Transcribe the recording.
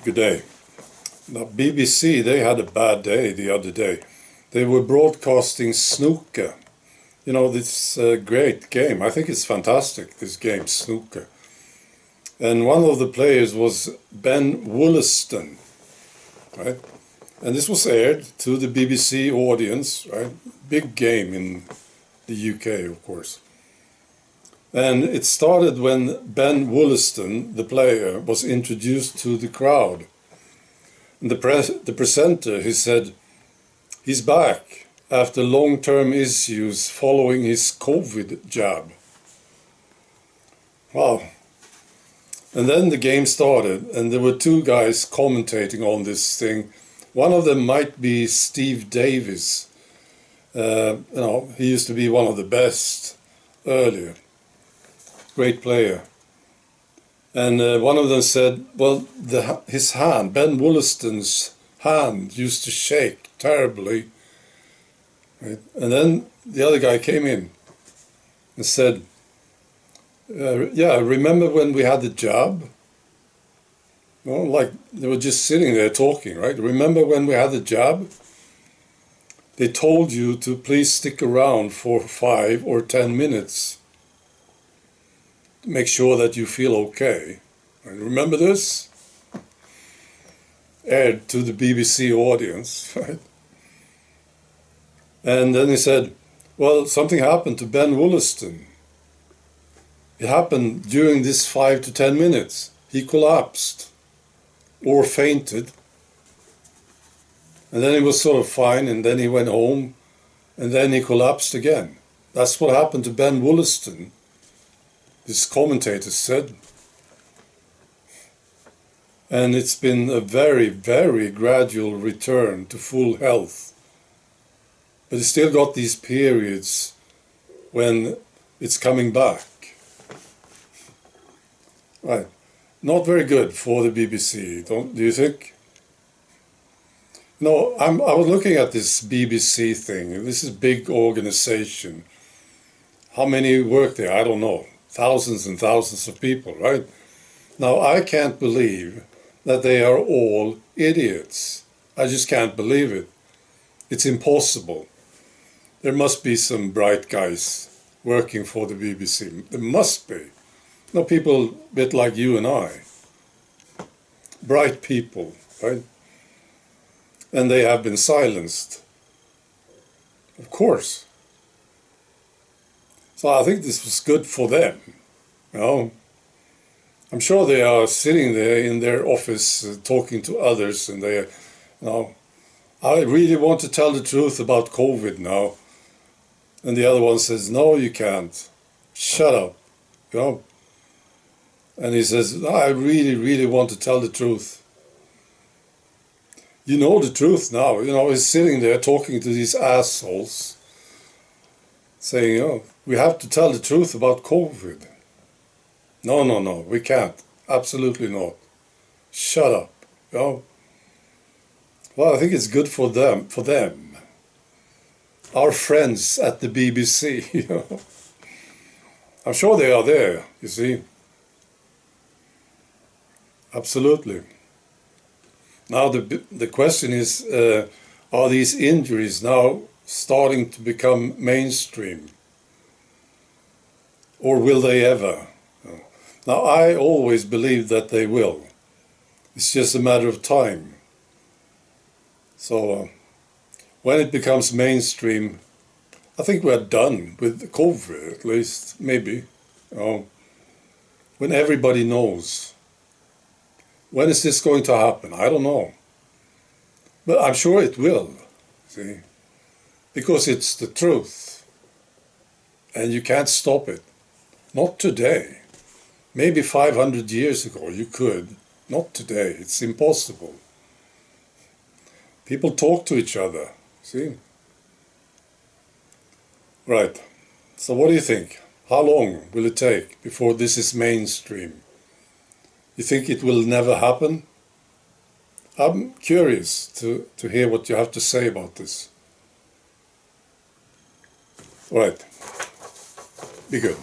Good day. Now, BBC, they had a bad day the other day. They were broadcasting Snooker. You know, this great game. I think it's fantastic, this game, Snooker. And one of the players was Ben Wollaston, right? And this was aired to the BBC audience, right? Big game in the UK, of course. And it started when Ben Wollaston, the player, was introduced to the crowd. And the presenter, he said, he's back after long-term issues following his COVID jab. Wow. And then the game started, and there were two guys commentating on this thing. One of them might be Steve Davis. You know, he used to be one of the best earlier. Great player. And one of them said, well, his hand, Ben Wollaston's hand, used to shake terribly. Right? And then the other guy came in and said, yeah, remember when we had the jab? Well, like they were just sitting there talking, right? Remember when we had the jab? They told you to please stick around for 5 or 10 minutes. Make sure that you feel okay. And remember this? Aired to the BBC audience, right? And then he said, well, something happened to Ben Wollaston. It happened during this 5 to 10 minutes. He collapsed or fainted. And then he was sort of fine, and then he went home, and then he collapsed again. That's what happened to Ben Wollaston. This commentator said. And it's been a very, very gradual return to full health. But he's still got these periods when it's coming back. Right. Not very good for the BBC, do you think? No, I was looking at this BBC thing. This is a big organization. How many work there? I don't know. Thousands and thousands of people, right? Now, I can't believe that they are all idiots. I just can't believe it. It's impossible. There must be some bright guys working for the BBC. There must be. No, people a bit like you and I. Bright people, right? And they have been silenced. Of course. So I think this was good for them. You know, I'm sure they are sitting there in their office talking to others, and they, you know, I really want to tell the truth about COVID now. And the other one says, no, you can't. Shut up. You know. And he says, no, I really, really want to tell the truth. You know the truth now. You know, he's sitting there talking to these assholes, saying, oh, we have to tell the truth about COVID. No, no, no, we can't. Absolutely not. Shut up. You know? Well, I think it's good for them. Our friends at the BBC, you know. I'm sure they are there, you see. Absolutely. Now the question is, are these injuries now starting to become mainstream? Or will they ever? Now, I always believe that they will. It's just a matter of time. So, when it becomes mainstream, I think we're done with COVID, at least, maybe. When everybody knows. When is this going to happen? I don't know. But I'm sure it will, see? Because it's the truth. And you can't stop it. Not today. Maybe 500 years ago you could. Not today. It's impossible. People talk to each other, see? Right. So what do you think? How long will it take before this is mainstream? You think it will never happen? I'm curious to hear what you have to say about this. Right. Be good.